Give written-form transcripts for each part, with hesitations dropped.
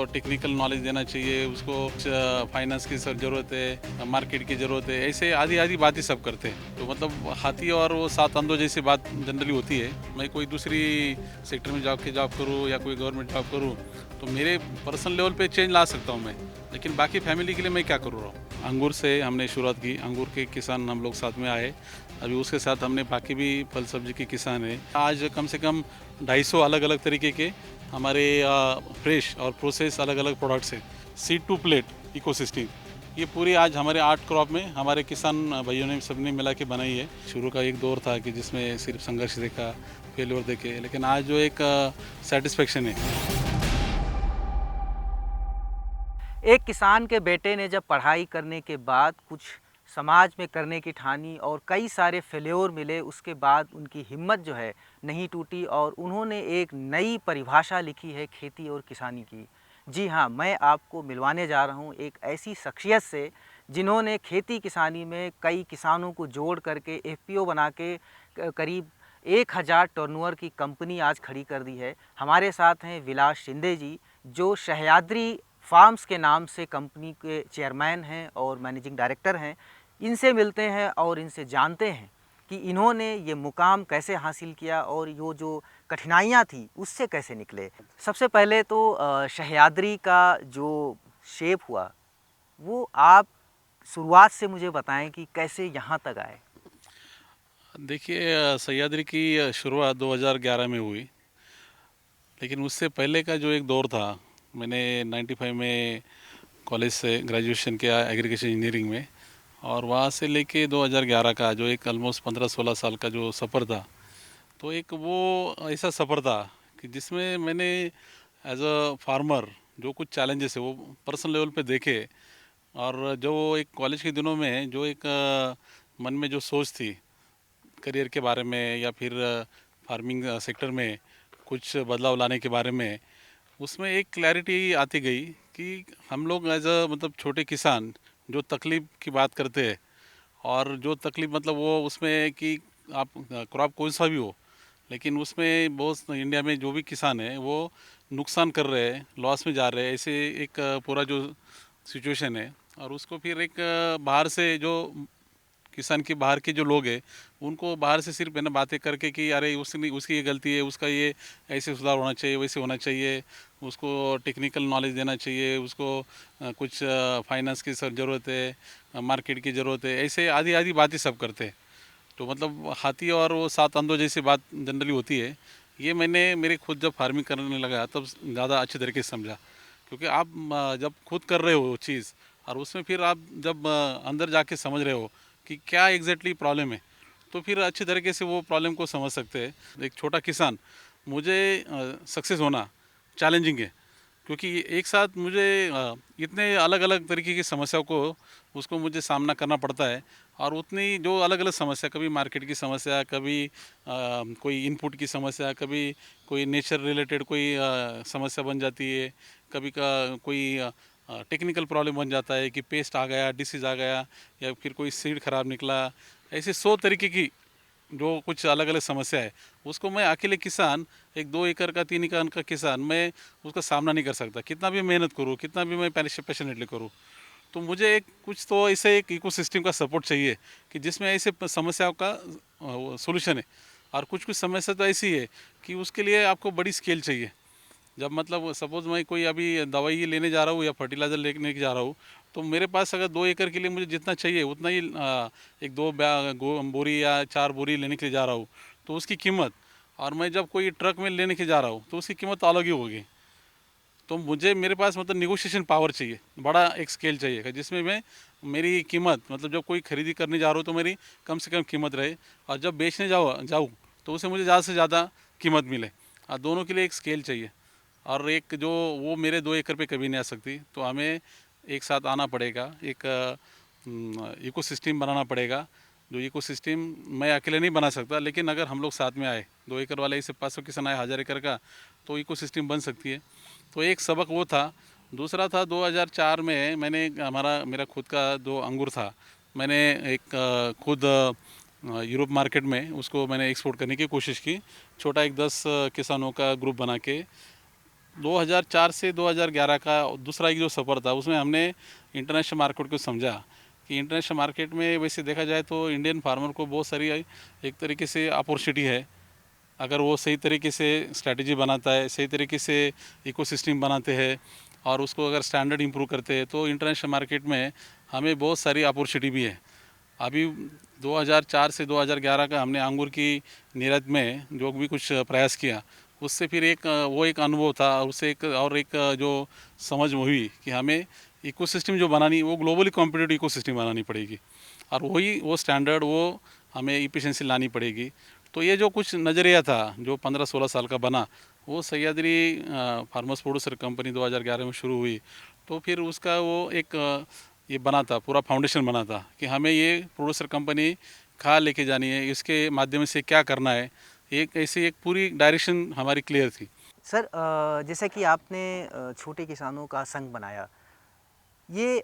Technical knowledge देना चाहिए, उसको फाइनेंस की सर ज़रूरत है, मार्केट की ज़रूरत है, ऐसे आधी आधी बातें सब करते हैं। तो मतलब हाथी और वो सात अंधों जैसी बात जनरली होती है। मैं कोई दूसरी सेक्टर में जॉब करूँ या कोई गवर्नमेंट जॉब करूँ तो मेरे पर्सनल लेवल पे चेंज ला सकता हूँ मैं, लेकिन बाकी फैमिली के लिए मैं क्या करूँ रहा हूँ। अंगूर से हमने शुरुआत की, अंगूर के किसान हम लोग साथ में आए। अभी उसके साथ हमने बाकी भी फल सब्जी के किसान हैं। आज कम से कम 250 अलग अलग तरीके के हमारे फ्रेश और प्रोसेस अलग अलग प्रोडक्ट्स हैं। सीड टू प्लेट इकोसिस्टम, ये पूरी आज हमारे 8 क्रॉप में हमारे किसान भाइयों ने सबने मिला के बनाई है। शुरू का एक दौर था कि जिसमें सिर्फ संघर्ष देखा, फेल्योर देखे, लेकिन आज जो एक सेटिस्फेक्शन है। एक किसान के बेटे ने जब पढ़ाई करने के बाद कुछ समाज में करने की ठानी और कई सारे फेल्योर मिले, उसके बाद उनकी हिम्मत जो है नहीं टूटी और उन्होंने एक नई परिभाषा लिखी है खेती और किसानी की। जी हाँ, मैं आपको मिलवाने जा रहा हूँ एक ऐसी शख्सियत से जिन्होंने खेती किसानी में कई किसानों को जोड़ करके एफपीओ बना के करीब 1000 टर्नओवर की कंपनी आज खड़ी कर दी है। हमारे साथ हैं विलास शिंदे जी, जो सह्याद्री फार्म्स के नाम से कंपनी के चेयरमैन हैं और मैनेजिंग डायरेक्टर हैं। इनसे मिलते हैं और इनसे जानते हैं कि इन्होंने ये मुकाम कैसे हासिल किया और ये जो कठिनाइयाँ थी उससे कैसे निकले। सबसे पहले तो सह्याद्री का जो शेप हुआ वो आप शुरुआत से मुझे बताएं कि कैसे यहाँ तक आए। देखिए, सह्याद्री की शुरुआत 2011 में हुई, लेकिन उससे पहले का जो एक दौर था, मैंने 95 में कॉलेज से ग्रेजुएशन किया एग्रीकल्चर इंजीनियरिंग में, और वहाँ से लेके 2011 का जो एक ऑलमोस्ट 15-16 साल का जो सफ़र था, तो एक वो ऐसा सफ़र था कि जिसमें मैंने एज अ फार्मर जो कुछ चैलेंजेस है वो पर्सनल लेवल पे देखे। और जो एक कॉलेज के दिनों में जो एक मन में जो सोच थी करियर के बारे में या फिर फार्मिंग सेक्टर में कुछ बदलाव लाने के बारे में, उसमें एक क्लैरिटी आती गई कि हम लोग एज अ मतलब छोटे किसान जो तकलीफ़ की बात करते हैं, और जो तकलीफ़ मतलब वो उसमें कि आप क्रॉप कौन सा भी हो, लेकिन उसमें बहुत इंडिया में जो भी किसान है वो नुकसान कर रहे हैं, लॉस में जा रहे हैं, ऐसे एक पूरा जो सिचुएशन है। और उसको फिर एक बाहर से जो किसान के बाहर के जो लोग हैं उनको बाहर से सिर्फ है ना बातें करके कि अरे उसकी उसकी ये गलती है, उसका ये ऐसे सुधार होना चाहिए, वैसे होना चाहिए, उसको टेक्निकल नॉलेज देना चाहिए, उसको कुछ फाइनेंस की सर ज़रूरत है, मार्केट की ज़रूरत है, ऐसे आधी आधी बातें सब करते हैं। तो मतलब हाथी और वो सात अंधों जैसी बात जनरली होती है। ये मैंने मेरे खुद जब फार्मिंग करने लगा तब ज़्यादा अच्छे तरीके से समझा, क्योंकि आप जब खुद कर रहे हो वो चीज़ और उसमें फिर आप जब अंदर जाके समझ रहे हो कि क्या एग्जैक्टली प्रॉब्लम है, तो फिर अच्छी तरीके से वो प्रॉब्लम को समझ सकते हैं। एक छोटा किसान, मुझे सक्सेस होना चैलेंजिंग है, क्योंकि एक साथ मुझे इतने अलग अलग तरीके की समस्याओं को उसको मुझे सामना करना पड़ता है। और उतनी जो अलग अलग समस्या, कभी मार्केट की समस्या, कभी कोई इनपुट की समस्या, कभी कोई नेचर रिलेटेड कोई समस्या बन जाती है, कभी का कोई टेक्निकल प्रॉब्लम बन जाता है कि पेस्ट आ गया, डिसीज़ आ गया, या फिर कोई सीड ख़राब निकला। ऐसे 100 तरीके की जो कुछ अलग अलग समस्या है, उसको मैं अकेले किसान, एक 2 एकड़ का 3 एकड़ का किसान, मैं उसका सामना नहीं कर सकता, कितना भी मेहनत करूँ, कितना भी मैं पैशनेटली करूँ। तो मुझे एक कुछ तो ऐसे एक इकोसिस्टम का सपोर्ट चाहिए कि जिसमें ऐसे समस्याओं का सोल्यूशन है। और कुछ कुछ समस्या तो ऐसी है कि उसके लिए आपको बड़ी स्केल चाहिए। जब मतलब सपोज़ मैं कोई अभी दवाई लेने जा रहा हूँ या फर्टिलाइज़र लेने जा रहा हूँ, तो मेरे पास अगर 2 एकड़ के लिए मुझे जितना चाहिए उतना ही एक दो बोरी या 4 बोरी लेने के लिए जा रहा हूँ, तो उसकी कीमत, और मैं जब कोई ट्रक में लेने के जा रहा हूँ तो उसकी कीमत अलग ही होगी। तो मुझे मेरे पास मतलब निगोशिएशन पावर चाहिए, बड़ा एक स्केल चाहिए कि जिसमें मैं मेरी कीमत मतलब जब कोई खरीदी करने जा रहा हूँ तो मेरी कम से कम कीमत रहे, और जब बेचने जाऊँ तो उसे मुझे ज़्यादा से ज़्यादा कीमत मिले। और दोनों के लिए एक स्केल चाहिए। और एक जो वो मेरे 2 एकड़ पे कभी नहीं आ सकती, तो हमें एक साथ आना पड़ेगा, एक इकोसिस्टम बनाना पड़ेगा। जो इकोसिस्टम मैं अकेले नहीं बना सकता, लेकिन अगर हम लोग साथ में आए, 2 एकड़ वाले इसे 500 किसान आए 1000 एकड़ का, तो इकोसिस्टम बन सकती है। तो एक सबक वो था। दूसरा था 2004 में मैंने मेरा खुद का 2 अंगूर था, मैंने एक खुद यूरोप मार्केट में उसको मैंने एक्सपोर्ट करने की कोशिश की। छोटा एक 10 किसानों का ग्रुप बना के 2004 से 2011 का दूसरा एक जो सफ़र था उसमें हमने इंटरनेशनल मार्केट को समझा कि इंटरनेशनल मार्केट में वैसे देखा जाए तो इंडियन फार्मर को बहुत सारी एक तरीके से अपॉर्चुनिटी है। अगर वो सही तरीके से स्ट्रैटेजी बनाता है, सही तरीके से इकोसिस्टम बनाते हैं और उसको अगर स्टैंडर्ड इंप्रूव करते हैं तो इंटरनेशनल मार्केट में हमें बहुत सारी अपॉर्चुनिटी भी है। अभी 2004 से 2011 का हमने अंगूर की निर्यात में जो भी कुछ प्रयास किया उससे फिर एक वो एक अनुभव था, उससे एक और एक जो समझ हुई कि हमें इकोसिस्टम जो बनानी वो ग्लोबली कॉम्पिटिटिव इकोसिस्टम बनानी पड़ेगी और वही वो स्टैंडर्ड वो हमें इफिशिएंसी लानी पड़ेगी। तो ये जो कुछ नज़रिया था जो 15-16 साल का बना वो सह्याद्री फार्मर्स प्रोड्यूसर कंपनी 2011 में शुरू हुई। तो फिर उसका वो एक ये बना था, पूरा फाउंडेशन बना था कि हमें ये प्रोड्यूसर कंपनी कहाँ लेके जानी है, इसके माध्यम से क्या करना है। एक ऐसी एक पूरी डायरेक्शन हमारी क्लियर थी। सर जैसा कि आपने छोटे किसानों का संघ बनाया, ये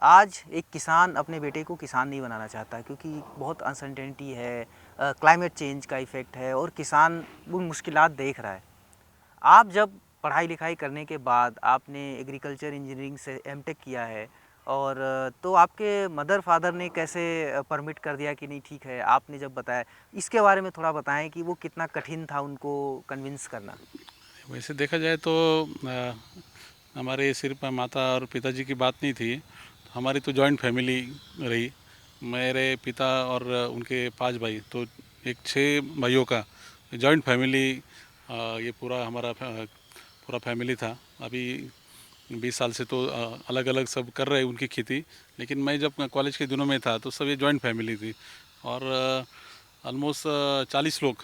आज एक किसान अपने बेटे को किसान नहीं बनाना चाहता क्योंकि बहुत अनसर्टेनिटी है, क्लाइमेट चेंज का इफ़ेक्ट है और किसान वो मुश्किलात देख रहा है। आप जब पढ़ाई लिखाई करने के बाद आपने एग्रीकल्चर इंजीनियरिंग से एमटेक किया है और तो आपके मदर फादर ने कैसे परमिट कर दिया कि नहीं ठीक है, आपने जब बताया इसके बारे में थोड़ा बताएं कि वो कितना कठिन था उनको कन्विंस करना। वैसे देखा जाए तो हमारे सिर्फ माता और पिताजी की बात नहीं थी, हमारी तो जॉइंट फैमिली रही। मेरे पिता और उनके 5 भाई, तो एक 6 भाइयों का जॉइंट फैमिली, ये पूरा हमारा पूरा फैमिली था। अभी 20 साल से तो अलग अलग सब कर रहे उनकी खेती, लेकिन मैं जब कॉलेज के दिनों में था तो सब ये जॉइंट फैमिली थी और ऑलमोस्ट 40 लोग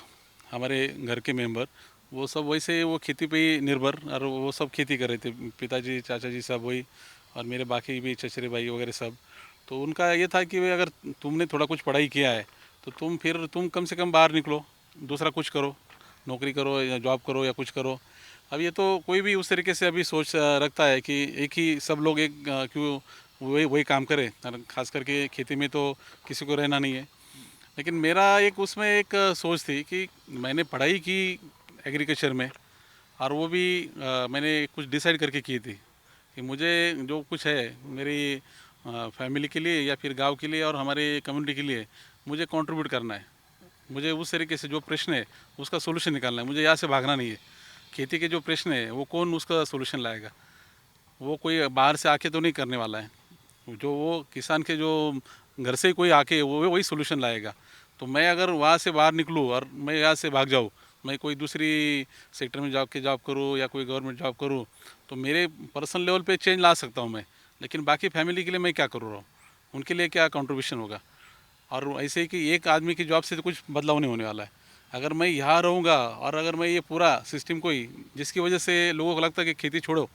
हमारे घर के मेंबर, वो सब वैसे वो खेती पे ही निर्भर और वो सब खेती कर रहे थे। पिताजी चाचा जी सब वही और मेरे बाकी भी चचेरे भाई वगैरह सब। तो उनका ये था कि भाई अगर तुमने थोड़ा कुछ पढ़ाई किया है तो तुम कम से कम बाहर निकलो, दूसरा कुछ करो, नौकरी करो या जॉब करो या कुछ करो। अब ये तो कोई भी उस तरीके से अभी सोच रखता है कि एक ही सब लोग एक क्यों वही वही काम करे, और खास करके खेती में तो किसी को रहना नहीं है। लेकिन मेरा एक उसमें एक सोच थी कि मैंने पढ़ाई की एग्रीकल्चर में और वो भी मैंने कुछ डिसाइड करके की थी कि मुझे जो कुछ है मेरी फैमिली के लिए या फिर गांव के लिए और हमारे कम्युनिटी के लिए मुझे कंट्रीब्यूट करना है। मुझे उस तरीके से जो प्रश्न है उसका सोल्यूशन निकालना है, मुझे यहाँ से भागना नहीं है। खेती के जो प्रश्न है वो कौन उसका सोल्यूशन लाएगा, वो कोई बाहर से आके तो नहीं करने वाला है। जो वो किसान के जो घर से ही कोई आके वो वही सोल्यूशन लाएगा। तो मैं अगर वहाँ से बाहर निकलूँ और मैं यहाँ से भाग जाऊँ, मैं कोई दूसरी सेक्टर में जॉब करूँ या कोई गवर्नमेंट जॉब करूँ तो मेरे पर्सनल लेवल पे चेंज ला सकता हूँ मैं, लेकिन बाकी फैमिली के लिए मैं क्या करूँ रहा हूँ, उनके लिए क्या कंट्रीब्यूशन होगा। और ऐसे ही कि एक आदमी की जॉब से तो कुछ बदलाव नहीं होने वाला है। अगर मैं यहाँ रहूँगा और अगर मैं ये पूरा सिस्टम को ही जिसकी वजह से लोगों को लगता है कि खेती छोड़ो,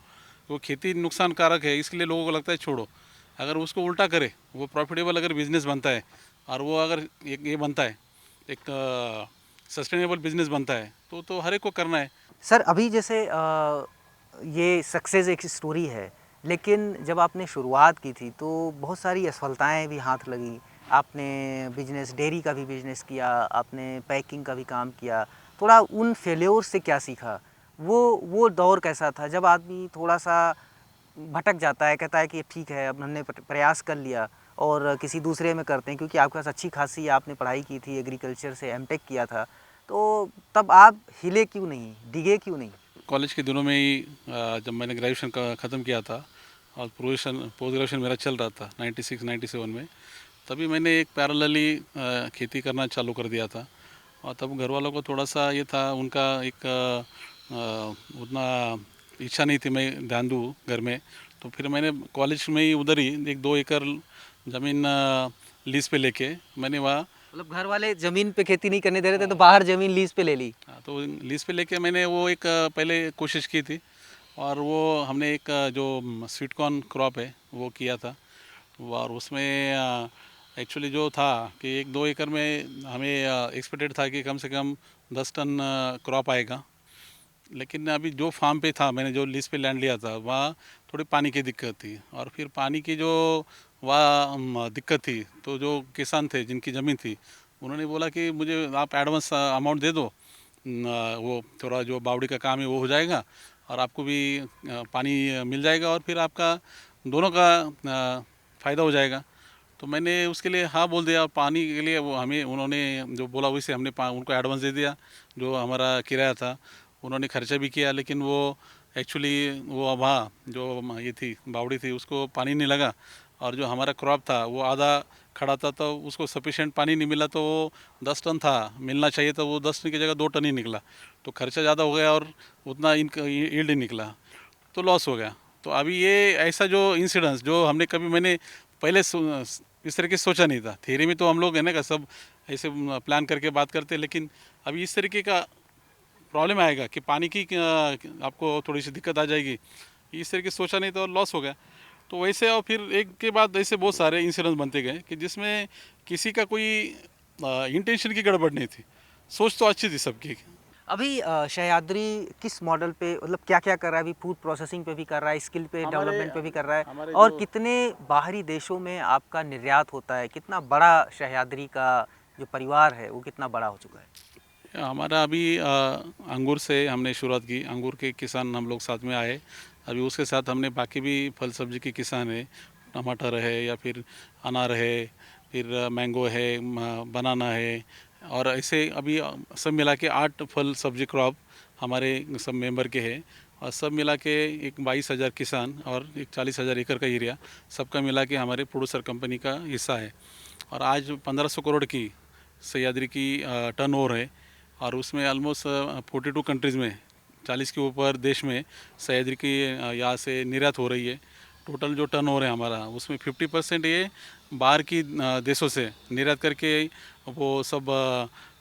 वो खेती नुकसान कारक है इसके लिए लोगों को लगता है छोड़ो, अगर उसको उल्टा करे, वो प्रॉफिटेबल अगर बिजनेस बनता है और वो अगर एक ये बनता है, एक सस्टेनेबल बिजनेस बनता है तो हर एक को करना है। सर अभी जैसे ये सक्सेस एक स्टोरी है, लेकिन जब आपने शुरुआत की थी तो बहुत सारी असफलताएं भी हाथ लगी। आपने बिजनेस डेयरी का भी बिजनेस किया, आपने पैकिंग का भी काम किया। थोड़ा उन फेल्योर से क्या सीखा? वो दौर कैसा था जब आदमी थोड़ा सा भटक जाता है, कहता है कि ठीक है अब हमने प्रयास कर लिया और किसी दूसरे में करते हैं, क्योंकि आपके पास अच्छी खासी आपने पढ़ाई की थी, एग्रीकल्चर से एमटेक किया था, तो तब आप हिले क्यों नहीं, डिगे क्यों नहीं? कॉलेज के दिनों में ही जब मैंने ग्रेजुएशन का ख़त्म किया था और पोस्ट ग्रेजुएशन मेरा चल रहा था 96-97 में, तभी मैंने एक पैरेलली खेती करना चालू कर दिया था। और तब घर वालों को थोड़ा सा ये था, उनका एक उतना इच्छा नहीं थी मैं ध्यान दूँ घर में। तो फिर मैंने कॉलेज में ही उधर ही 1-2 एकड़ ज़मीन लीज पे लेके मैंने वहाँ, मतलब घर वाले ज़मीन पे खेती नहीं करने दे रहे थे तो बाहर ज़मीन लीज़ पे ले ली? हाँ, तो लीज पे लेके मैंने वो एक पहले कोशिश की थी और वो हमने एक जो स्वीट कॉर्न क्रॉप है वो किया था। और उसमें एक्चुअली जो था कि 1-2 एकड़ में हमें एक्सपेक्टेड था कि कम से कम 10 टन क्रॉप आएगा। लेकिन अभी जो फार्म पे था, मैंने जो लीज पे लैंड लिया था, वहाँ थोड़ी पानी की दिक्कत थी और फिर पानी की जो वहाँ दिक्कत थी, तो जो किसान थे जिनकी ज़मीन थी उन्होंने बोला कि मुझे आप एडवांस अमाउंट दे दो, वो थोड़ा जो बावड़ी का काम है वो हो जाएगा और आपको भी पानी मिल जाएगा और फिर आपका दोनों का फ़ायदा हो जाएगा। तो मैंने उसके लिए हाँ बोल दिया और पानी के लिए वो हमें उन्होंने जो बोला वैसे हमने उनको एडवांस दे दिया जो हमारा किराया था। उन्होंने खर्चा भी किया लेकिन वो एक्चुअली वो वहाँ जो ये थी बावड़ी थी उसको पानी नहीं लगा और जो हमारा क्रॉप था वो आधा खड़ा था तो उसको सफिशिएंट पानी नहीं मिला तो वो 10 टन था मिलना चाहिए तो वो 10 टन की जगह 2 टन ही निकला। तो खर्चा ज़्यादा हो गया और उतना यील्ड ही निकला तो लॉस हो गया। तो अभी ये ऐसा जो इंसिडेंस जो हमने कभी मैंने पहले इस तरीके से सोचा नहीं था। थियरी में तो हम लोग है ना का सब ऐसे प्लान करके बात करते हैं लेकिन अभी इस तरीके का प्रॉब्लम आएगा कि पानी की आपको थोड़ी सी दिक्कत आ जाएगी इस तरीके से सोचा नहीं था और लॉस हो गया। तो वैसे और फिर एक के बाद ऐसे बहुत सारे इंसिडेंस बनते गए कि जिसमें किसी का कोई इंटेंशन की गड़बड़ नहीं थी, सोच तो अच्छी थी सबकी। अभी सह्याद्री किस मॉडल पे मतलब क्या-क्या कर रहा है? अभी फूड प्रोसेसिंग पे भी कर रहा है, स्किल पे हमारे डेवलपमेंट पे भी कर रहा है हमारे और जो कितने बाहरी देशों में आपका निर्यात होता है? कितना बड़ा सह्याद्री का जो परिवार है वो कितना बड़ा हो चुका है? हमारा अभी अंगूर से हमने शुरुआत की। अंगूर के किसान हम लोग साथ में आए। अभी उसके साथ हमने बाकी भी फल सब्जी के किसान है, टमाटर है या फिर अनार है, फिर मैंगो है, बनाना है और ऐसे अभी सब मिला के 8 फल सब्जी क्रॉप हमारे सब मेंबर के हैं और सब मिला के एक 22,000 किसान और एक 40,000 एकड़ का एरिया सबका मिला के हमारे प्रोड्यूसर कंपनी का हिस्सा है। और आज 1500 करोड़ की सह्याद्री की टर्नओवर है और उसमें ऑलमोस्ट 42 कंट्रीज़ में 40 के ऊपर देश में सह्याद्री की यहाँ से निर्यात हो रही है। टोटल जो टर्नओवर है हमारा उसमें 50% ये बाहर की देशों से निर्यात करके वो सब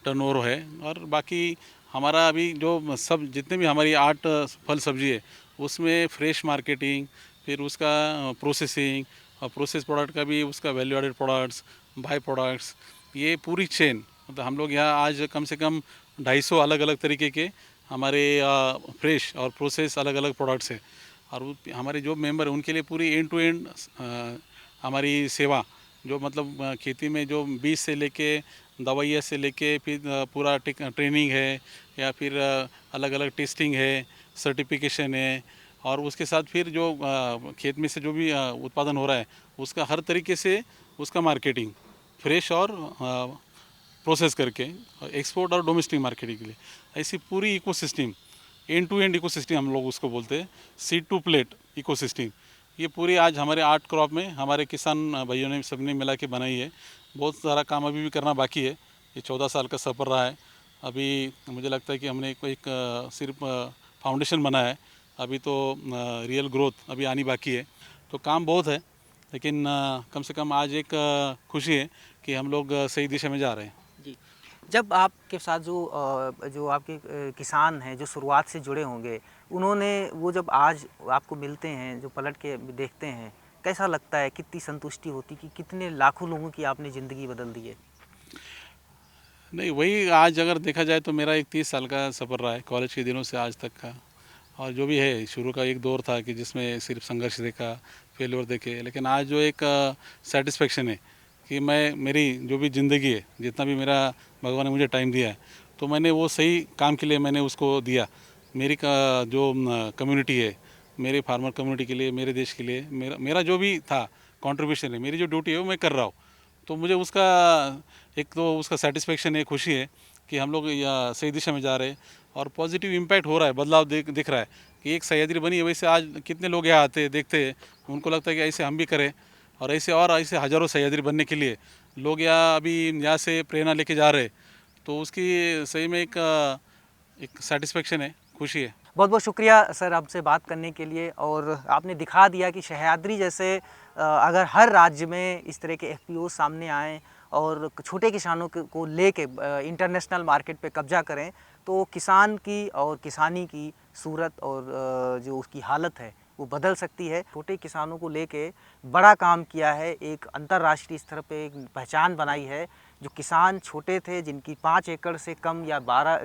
टर्नओवर है। और बाकी हमारा अभी जो सब जितने भी हमारी 8 फल सब्जी है उसमें फ्रेश मार्केटिंग फिर उसका प्रोसेसिंग और प्रोसेस प्रोडक्ट का भी उसका value added products by products ये पूरी चेन मतलब हम लोग यहाँ आज कम से कम 250 अलग अलग तरीके के हमारे फ्रेश और प्रोसेस अलग अलग प्रोडक्ट्स है। और हमारे जो मेंबर हैं उनके लिए पूरी एंड टू एंड हमारी सेवा जो मतलब खेती में जो बीज से लेके दवाइयाँ से लेके फिर पूरा ट्रेनिंग है या फिर अलग अलग टेस्टिंग है सर्टिफिकेशन है और उसके साथ फिर जो खेत में से जो भी उत्पादन हो रहा है उसका हर तरीके से उसका मार्केटिंग फ्रेश और प्रोसेस करके एक्सपोर्ट और डोमेस्टिक मार्केटिंग के लिए ऐसी पूरी ecosystem end to end ecosystem हम लोग उसको बोलते हैं सीड टू प्लेट इकोसिस्टम। ये पूरी आज हमारे 8 क्रॉप में हमारे किसान भाइयों ने सबने मिला के बनाई है। बहुत सारा काम अभी भी करना बाकी है। ये 14 साल का सफ़र रहा है। अभी मुझे लगता है कि हमने एक सिर्फ फाउंडेशन बनाया है। अभी तो रियल ग्रोथ अभी आनी बाकी है। तो काम बहुत है लेकिन कम से कम आज एक खुशी है कि हम लोग सही दिशा में जा रहे हैं। जी। जब आपके साथ जो आपके किसान हैं जो शुरुआत से जुड़े होंगे, उन्होंने वो जब आज आपको मिलते हैं, जो पलट के देखते हैं, कैसा लगता है? कितनी संतुष्टि होती कि कितने लाखों लोगों की आपने ज़िंदगी बदल दी है? नहीं वही आज अगर देखा जाए तो मेरा एक 30 साल का सफ़र रहा है कॉलेज के दिनों से आज तक का। और जो भी है शुरू का एक दौर था कि जिसमें सिर्फ संघर्ष देखा फेल्योर देखे लेकिन आज जो एक सेटिस्फेक्शन है कि मैं मेरी जो भी ज़िंदगी है जितना भी मेरा भगवान ने मुझे टाइम दिया है तो मैंने वो सही काम के लिए मैंने उसको दिया। मेरी का जो कम्युनिटी है मेरे फार्मर कम्युनिटी के लिए मेरे देश के लिए मेरा मेरा जो भी था कंट्रीब्यूशन है मेरी जो ड्यूटी है वो मैं कर रहा हूँ। तो मुझे उसका एक तो उसका सेटिस्फेक्शन है खुशी है कि हम लोग सही दिशा में जा रहे हैं और पॉजिटिव इम्पैक्ट हो रहा है बदलाव दिख रहा है कि एक सह्याद्री बनी है। वैसे आज कितने लोग यहाँ आते हैं देखते हैं उनको लगता है कि ऐसे हम भी करें और ऐसे हज़ारों सह्याद्री बनने के लिए लोग यहाँ अभी यहाँ से प्रेरणा लेके जा रहे हैं। तो उसकी सही में एक सेटिस्फेक्शन है खुशी है। बहुत बहुत शुक्रिया सर आपसे बात करने के लिए और आपने दिखा दिया कि सह्याद्री जैसे अगर हर राज्य में इस तरह के एफपीओ सामने आएँ और छोटे किसानों को लेके इंटरनेशनल मार्केट पे कब्जा करें तो किसान की और किसानी की सूरत और जो उसकी हालत है वो बदल सकती है। छोटे किसानों को लेके बड़ा काम किया है, एक अंतर्राष्ट्रीय स्तर पे एक पहचान बनाई है। जो किसान छोटे थे जिनकी 5 एकड़ से कम या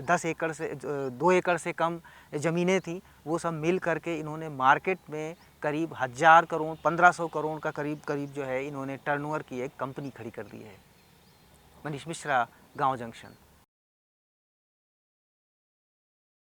10 एकड़ से 2 एकड़ से कम ज़मीनें थी वो सब मिल करके इन्होंने मार्केट में करीब 1000 करोड़ 1500 करोड़ का करीब जो है इन्होंने टर्नओवर की एक कंपनी खड़ी कर दी है। मनीष मिश्रा, गांव जंक्शन।